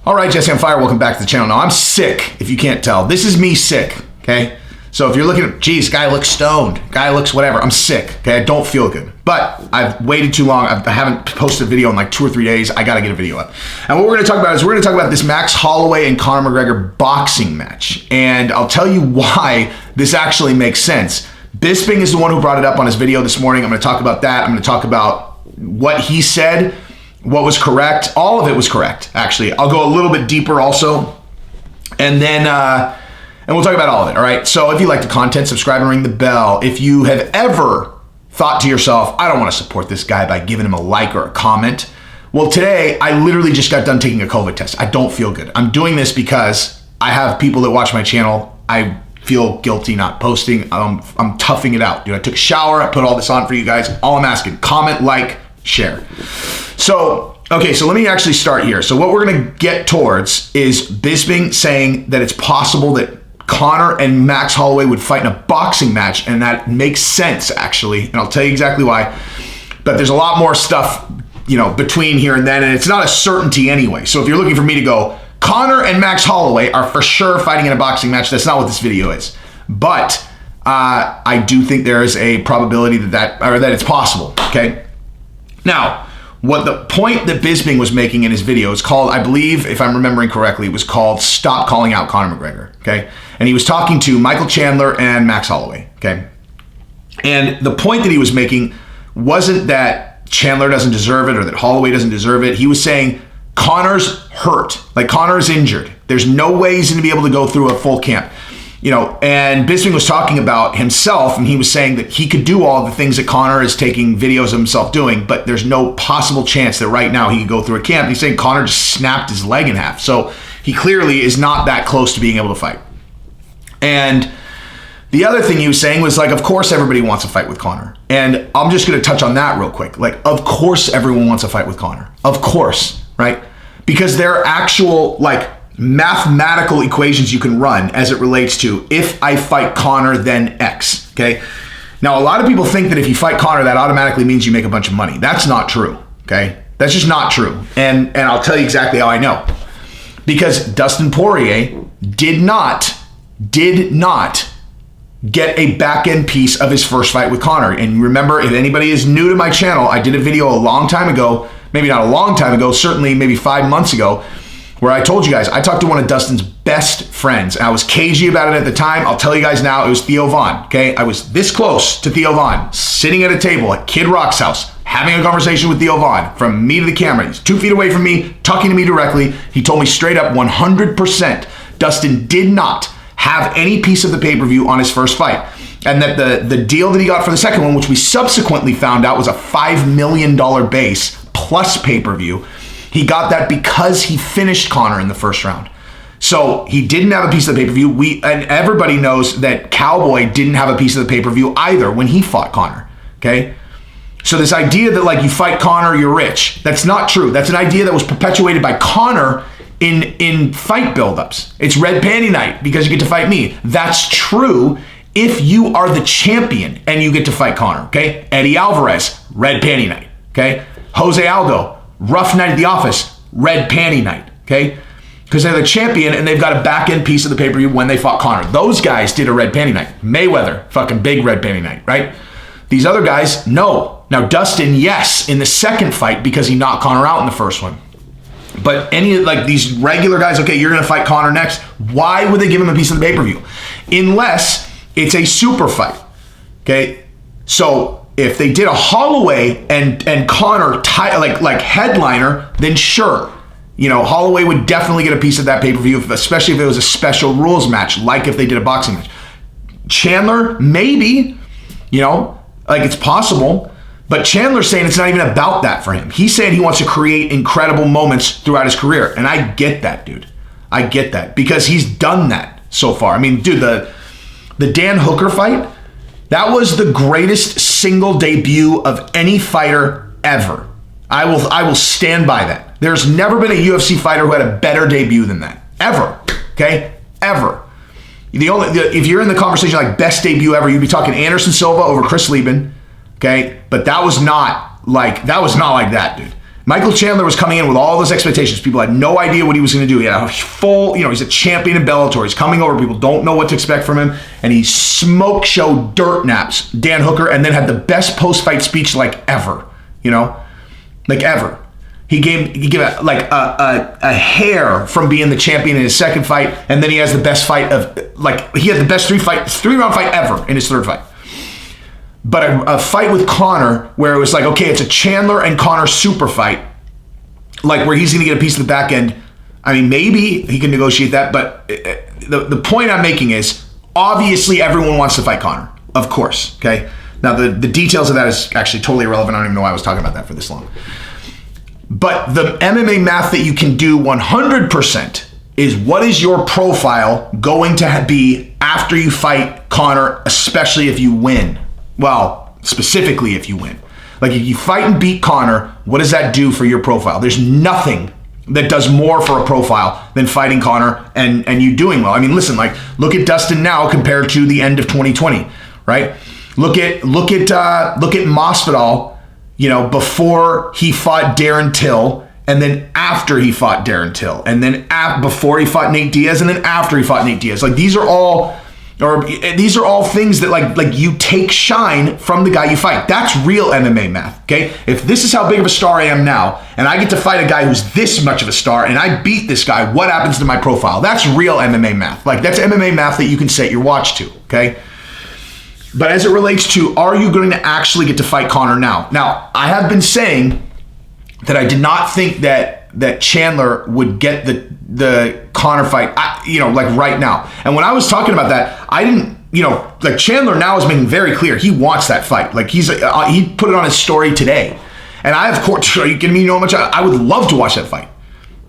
All right, Jesse on Fire, welcome back to the channel. Now, I'm sick, if you can't tell. This is me sick, okay? So if you're looking at, geez, guy looks stoned, guy looks whatever, I'm sick, okay? I don't feel good. But I've waited too long. I haven't posted a video in like 2 or 3 days. I gotta get a video up. And what we're gonna talk about is we're gonna talk about this Max Holloway and Conor McGregor boxing match. And I'll tell you why this actually makes sense. Bisping is the one who brought it up on his video this morning. I'm gonna talk about that. I'm gonna talk about what he said, what was correct. All of it was correct, actually. I'll go a little bit deeper also. And then, and we'll talk about all of it, all right? So if you like the content, subscribe and ring the bell. If you have ever thought to yourself, I don't want to support this guy by giving him a like or a comment. Well, today, I literally just got done taking a COVID test. I don't feel good. I'm doing this because I have people that watch my channel. I feel guilty not posting. I'm toughing it out, dude. I took a shower. I put all this on for you guys. All I'm asking, comment, like, share. So, okay, so let me actually start here. So what we're going to get towards is Bisping saying that it's possible that Conor and Max Holloway would fight in a boxing match, and that makes sense, actually, and I'll tell you exactly why. But there's a lot more stuff, you know, between here and then, and it's not a certainty anyway. So if you're looking for me to go, Conor and Max Holloway are for sure fighting in a boxing match, that's not what this video is. But I do think there is a probability that it's possible, okay? Now, what the point that Bisping was making in his video is called, I believe, if I'm remembering correctly, it was called Stop Calling Out Conor McGregor, okay? And he was talking to Michael Chandler and Max Holloway, okay? And the point that he was making wasn't that Chandler doesn't deserve it or that Holloway doesn't deserve it. He was saying Conor's hurt, like Conor is injured. There's no way he's gonna be able to go through a full camp. You know, and Bisping was talking about himself, and he was saying that he could do all the things that Conor is taking videos of himself doing, but there's no possible chance that right now he could go through a camp. He's saying Conor just snapped his leg in half. So he clearly is not that close to being able to fight. And the other thing he was saying was, like, of course everybody wants to fight with Conor. And I'm just going to touch on that real quick. Like, of course everyone wants to fight with Conor. Of course, right? Because there are actual, like, mathematical equations you can run as it relates to if I fight Conor, then X, okay? Now, a lot of people think that if you fight Conor, that automatically means you make a bunch of money. That's not true, okay? That's just not true. And I'll tell you exactly how I know. Because Dustin Poirier did not get a back-end piece of his first fight with Conor. And remember, if anybody is new to my channel, I did a video a long time ago, maybe not a long time ago, certainly maybe 5 months ago, where I told you guys, I talked to one of Dustin's best friends. I was cagey about it at the time. I'll tell you guys now, it was Theo Von, okay? I was this close to Theo Von, sitting at a table at Kid Rock's house, having a conversation with Theo Von, from me to the camera. He's 2 feet away from me, talking to me directly. He told me straight up 100% Dustin did not have any piece of the pay-per-view on his first fight. And that the deal that he got for the second one, which we subsequently found out was a $5 million base plus pay-per-view, he got that because he finished Conor in the first round. So he didn't have a piece of the pay-per-view. And everybody knows that Cowboy didn't have a piece of the pay-per-view either when he fought Conor, okay? So this idea that, like, you fight Conor, you're rich, that's not true. That's an idea that was perpetuated by Conor in fight buildups. It's red panty night because you get to fight me. That's true if you are the champion and you get to fight Conor, okay? Eddie Alvarez, red panty night, okay? Jose Aldo, rough night at the office, red panty night, okay? Because they're the champion and they've got a back-end piece of the pay-per-view when they fought Conor. Those guys did a red panty night. Mayweather, fucking big red panty night, right? These other guys, no. Now, Dustin, yes, in the second fight because he knocked Conor out in the first one. But any, like, these regular guys, okay, you're going to fight Conor next. Why would they give him a piece of the pay-per-view? Unless it's a super fight, okay? So if they did a Holloway and Conor like headliner, then sure. You know, Holloway would definitely get a piece of that pay-per-view, especially if it was a special rules match, like if they did a boxing match. Chandler, maybe, you know, like, it's possible. But Chandler's saying it's not even about that for him. He's saying he wants to create incredible moments throughout his career. And I get that, dude. I get that because he's done that so far. I mean, dude, the Dan Hooker fight, that was the greatest single debut of any fighter ever. I will stand by that. There's never been a UFC fighter who had a better debut than that. Ever. Okay? Ever. If you're in the conversation like best debut ever, you'd be talking Anderson Silva over Chris Lieben. Okay? But that was not like that, dude. Michael Chandler was coming in with all those expectations. People had no idea what he was going to do. He had a full, he's a champion in Bellator. He's coming over. People don't know what to expect from him. And he smoke show dirt naps Dan Hooker and then had the best post-fight speech like ever, like ever. He gave a hair from being the champion in his second fight. And then he has the best fight he had the best three-round fight ever in his third fight. But a fight with Conor where it was like, okay, it's a Chandler and Conor super fight, like where he's going to get a piece of the back end. I mean, maybe he can negotiate that, but the point I'm making is obviously everyone wants to fight Conor, of course, okay? Now, the details of that is actually totally irrelevant. I don't even know why I was talking about that for this long. But the MMA math that you can do 100% is what is your profile going to be after you fight Conor, especially if you win? Well, specifically if you win. Like if you fight and beat Conor, what does that do for your profile? There's nothing that does more for a profile than fighting Conor and you doing well. I mean, listen, like look at Dustin now compared to the end of 2020, right? Look at Masvidal, before he fought Darren Till, and then after he fought Darren Till, and then before he fought Nate Diaz, and then after he fought Nate Diaz. Like these are all things that like you take shine from the guy you fight. That's real MMA math, okay? If this is how big of a star I am now, and I get to fight a guy who's this much of a star, and I beat this guy, what happens to my profile? That's real MMA math. Like that's MMA math that you can set your watch to, okay? But as it relates to, are you going to actually get to fight Conor now? Now, I have been saying that I did not think that Chandler would get the Conor fight, like right now. And when I was talking about that, I didn't, like Chandler now is making very clear he wants that fight. Like he put it on his story today. And I, of course, are you kidding me? How much I would love to watch that fight.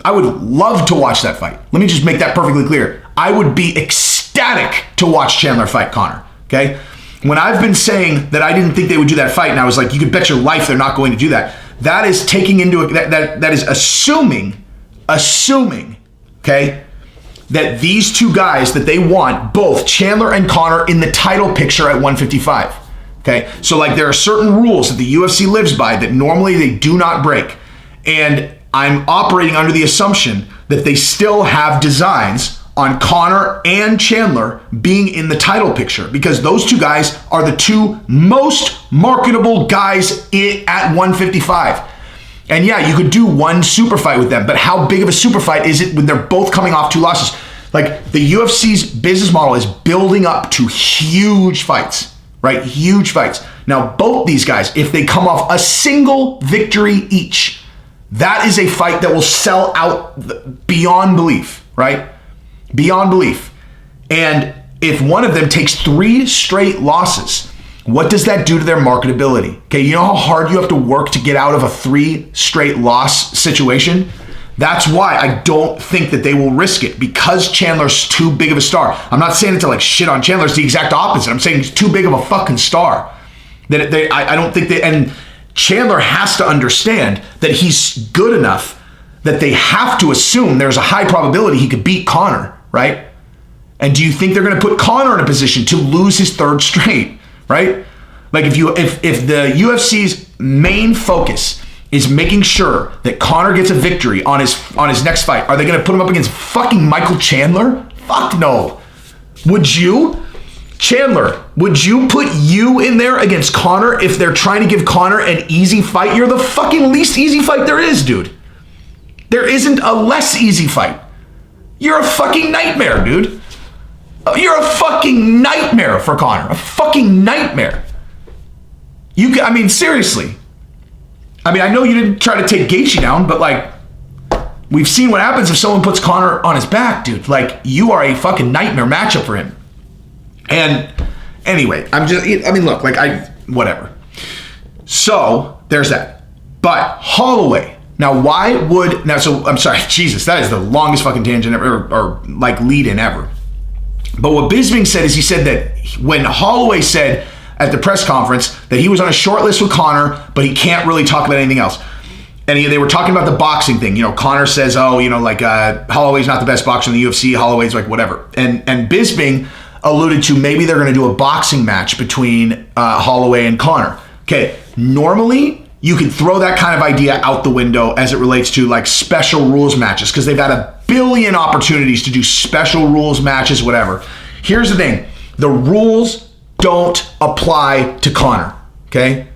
I would love to watch that fight. Let me just make that perfectly clear. I would be ecstatic to watch Chandler fight Conor, okay? When I've been saying that I didn't think they would do that fight, and I was like, you could bet your life they're not going to do that. That is taking into that is assuming, okay, that these two guys that they want, both Chandler and Conor, in the title picture at 155. Okay, so like there are certain rules that the UFC lives by that normally they do not break, and I'm operating under the assumption that they still have designs on Conor and Chandler being in the title picture because those two guys are the two most marketable guys at 155. And yeah, you could do one super fight with them, but how big of a super fight is it when they're both coming off two losses? Like the UFC's business model is building up to huge fights, right? Huge fights. Now, both these guys, if they come off a single victory each, that is a fight that will sell out beyond belief, right? Beyond belief. And if one of them takes 3 straight losses, what does that do to their marketability? Okay, you know how hard you have to work to get out of a 3 straight loss situation? That's why I don't think that they will risk it because Chandler's too big of a star. I'm not saying it to like shit on Chandler. It's the exact opposite. I'm saying he's too big of a fucking star. I don't think that, and Chandler has to understand that he's good enough that they have to assume there's a high probability he could beat Conor, right? And do you think they're going to put Conor in a position to lose his 3rd straight, right? Like if the UFC's main focus is making sure that Conor gets a victory on his next fight, are they going to put him up against fucking Michael Chandler? Fuck no. Would you? Chandler, would you put you in there against Conor if they're trying to give Conor an easy fight? You're the fucking least easy fight there is, dude. There isn't a less easy fight. You're a fucking nightmare, dude. You're a fucking nightmare for Conor. A fucking nightmare. Seriously. I know you didn't try to take Gaethje down, but like, we've seen what happens if someone puts Conor on his back, dude. Like, you are a fucking nightmare matchup for him. And anyway, whatever. So, there's that. But Holloway. I'm sorry, Jesus, that is the longest fucking tangent ever, or like lead-in ever. But what Bisping said is he said that when Holloway said at the press conference that he was on a short list with Conor, but he can't really talk about anything else. And they were talking about the boxing thing. Conor says, Holloway's not the best boxer in the UFC. Holloway's like, whatever. And Bisping alluded to maybe they're going to do a boxing match between Holloway and Conor. Okay, normally you can throw that kind of idea out the window as it relates to like special rules matches, because they've had a billion opportunities to do special rules matches, whatever. Here's the thing. The rules don't apply to Conor, okay?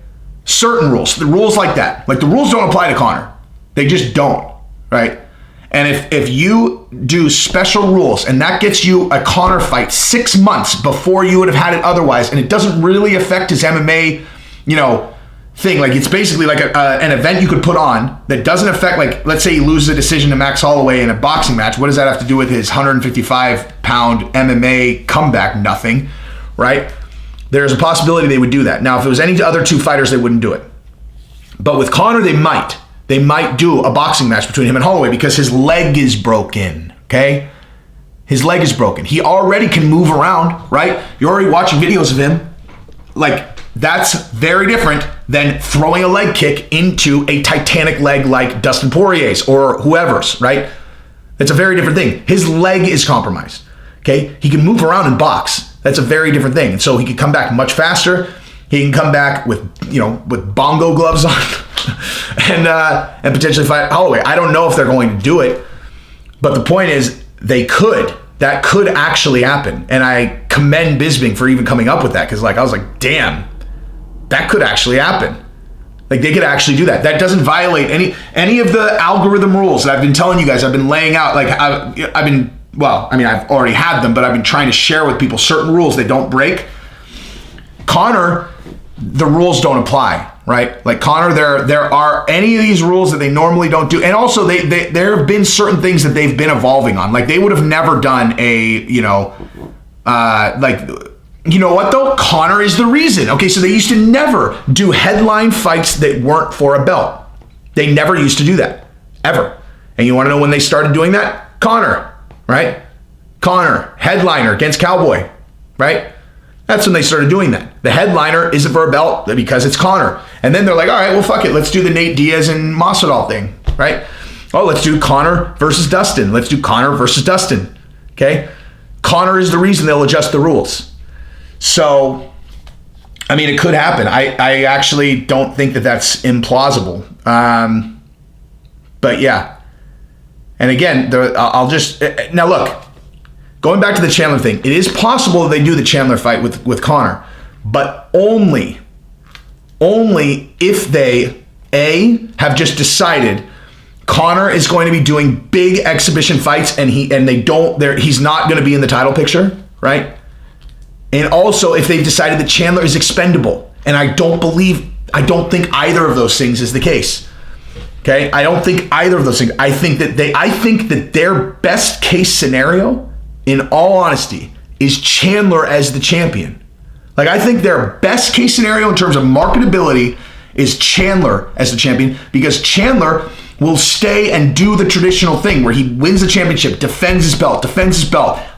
Certain rules, the rules like that. Like the rules don't apply to Conor. They just don't, right? And if you do special rules and that gets you a Conor fight 6 months before you would have had it otherwise, and it doesn't really affect his MMA, thing, like it's basically like an event you could put on that doesn't affect, like, let's say he loses a decision to Max Holloway in a boxing match. What does that have to do with his 155-pound MMA comeback? Nothing, right? There's a possibility they would do that. Now, if it was any other two fighters, they wouldn't do it. But with Conor, they might. They might do a boxing match between him and Holloway because his leg is broken, okay? His leg is broken. He already can move around, right? You're already watching videos of him. Like, that's very different than throwing a leg kick into a titanic leg like Dustin Poirier's or whoever's, right? It's a very different thing. His leg is compromised, okay? He can move around and box. That's a very different thing. And so he can come back much faster. He can come back with bongo gloves on and potentially fight Holloway. I don't know if they're going to do it, but the point is they could. That could actually happen. And I commend Bisping for even coming up with that, because I was like, damn, that could actually happen. Like, they could actually do that. That doesn't violate any of the algorithm rules that I've been telling you guys. I've been laying out, like, I've already had them, but I've been trying to share with people certain rules they don't break. Conor, the rules don't apply, right? Like Conor, there are any of these rules that they normally don't do. And also there have been certain things that they've been evolving on. Like they would have never done you know what though? Conor is the reason. Okay, so they used to never do headline fights that weren't for a belt. They never used to do that, ever. And you want to know when they started doing that? Conor, right? Conor, headliner against Cowboy, right? That's when they started doing that. The headliner isn't for a belt because it's Conor. And then they're like, all right, well, fuck it. Let's do the Nate Diaz and Masvidal thing, right? Oh, let's do Conor versus Dustin. Let's do Conor versus Dustin, okay? Conor is the reason they'll adjust the rules. So, I mean, it could happen. I actually don't think that that's implausible. But yeah. And again, now look, going back to the Chandler thing, it is possible that they do the Chandler fight with Conor, but only if they, have just decided Conor is going to be doing big exhibition fights and he's not going to be in the title picture, right? And also if they've decided that Chandler is expendable. And I don't think either of those things is the case. Okay? I don't think either of those things. I think that their best case scenario, in all honesty, is Chandler as the champion. Like, I think their best case scenario in terms of marketability is Chandler as the champion, because Chandler will stay and do the traditional thing where he wins the championship, defends his belt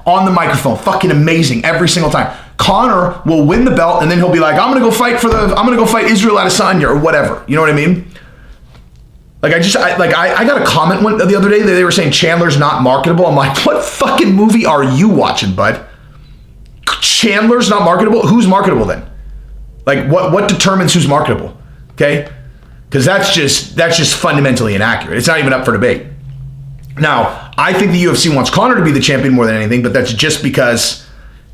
on the microphone, fucking amazing every single time. Conor will win the belt and then he'll be like, I'm gonna go fight Israel Adesanya or whatever. You know what I mean? Like, I got a comment the other day that they were saying Chandler's not marketable. I'm like, what fucking movie are you watching, bud? Chandler's not marketable? Who's marketable then? Like, what determines who's marketable? Okay? Because that's just fundamentally inaccurate. It's not even up for debate. Now, I think the UFC wants Conor to be the champion more than anything, but that's just because,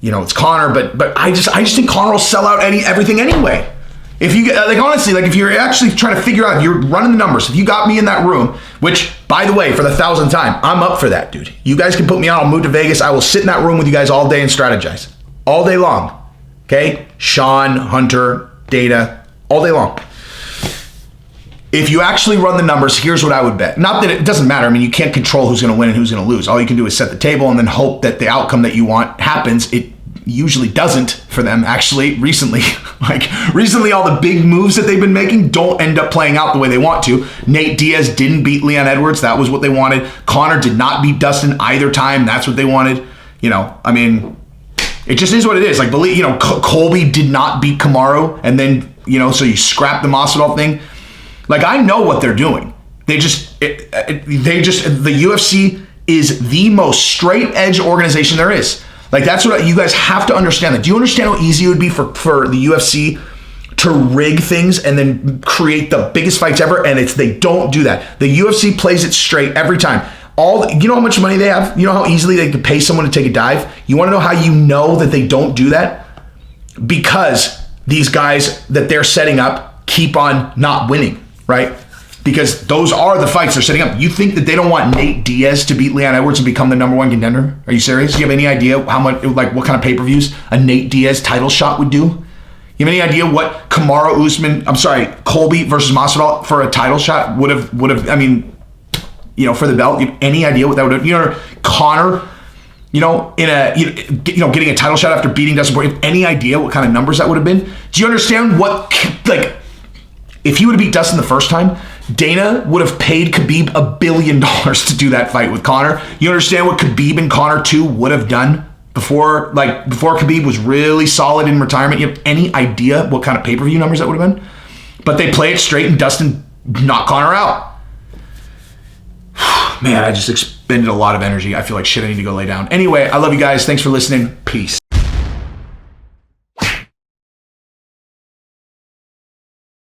it's Conor. But I just think Conor will sell out everything anyway. If you honestly, if you're actually trying to figure out, if you're running the numbers, if you got me in that room, which, by the way, for the 1,000th time, I'm up for that, dude. You guys can put me on. I'll move to Vegas. I will sit in that room with you guys all day and strategize all day long. Okay, Sean, Hunter, Data, all day long. If you actually run the numbers, here's what I would bet. Not that it doesn't matter. I mean, you can't control who's going to win and who's going to lose. All you can do is set the table and then hope that the outcome that you want happens. It usually doesn't for them, actually, recently. Recently, all the big moves that they've been making don't end up playing out the way they want to. Nate Diaz didn't beat Leon Edwards. That was what they wanted. Conor did not beat Dustin either time. That's what they wanted. I mean, it just is what it is. Colby did not beat Kamaru, and then, so you scrap the Masvidal thing. I know what they're doing. The UFC is the most straight edge organization there is. That's what you guys have to understand. Do you understand how easy it would be for the UFC to rig things and then create the biggest fights ever, and they don't do that. The UFC plays it straight every time. You know how much money they have? You know how easily they could pay someone to take a dive? You want to know how you know that they don't do that? Because these guys that they're setting up keep on not winning, right? Because those are the fights they're setting up. You think that they don't want Nate Diaz to beat Leon Edwards and become the number one contender? Are you serious? Do you have any idea how much, like what kind of pay-per-views a Nate Diaz title shot would do? You have any idea what Colby versus Masvidal for a title shot would have, I mean, you know, for the belt? You have any idea what that would have, you know, Conor, you know, getting a title shot after beating Dustin Poirier? You have any idea what kind of numbers that would have been? Do you understand what, like, if he would have beat Dustin the first time, Dana would have paid Khabib $1 billion to do that fight with Conor. You understand what Khabib and Conor 2 would have done before Khabib was really solid in retirement? You have any idea what kind of pay-per-view numbers that would have been? But they play it straight and Dustin knocked Conor out. Man, I just expended a lot of energy. I feel like shit, I need to go lay down. Anyway, I love you guys. Thanks for listening. Peace.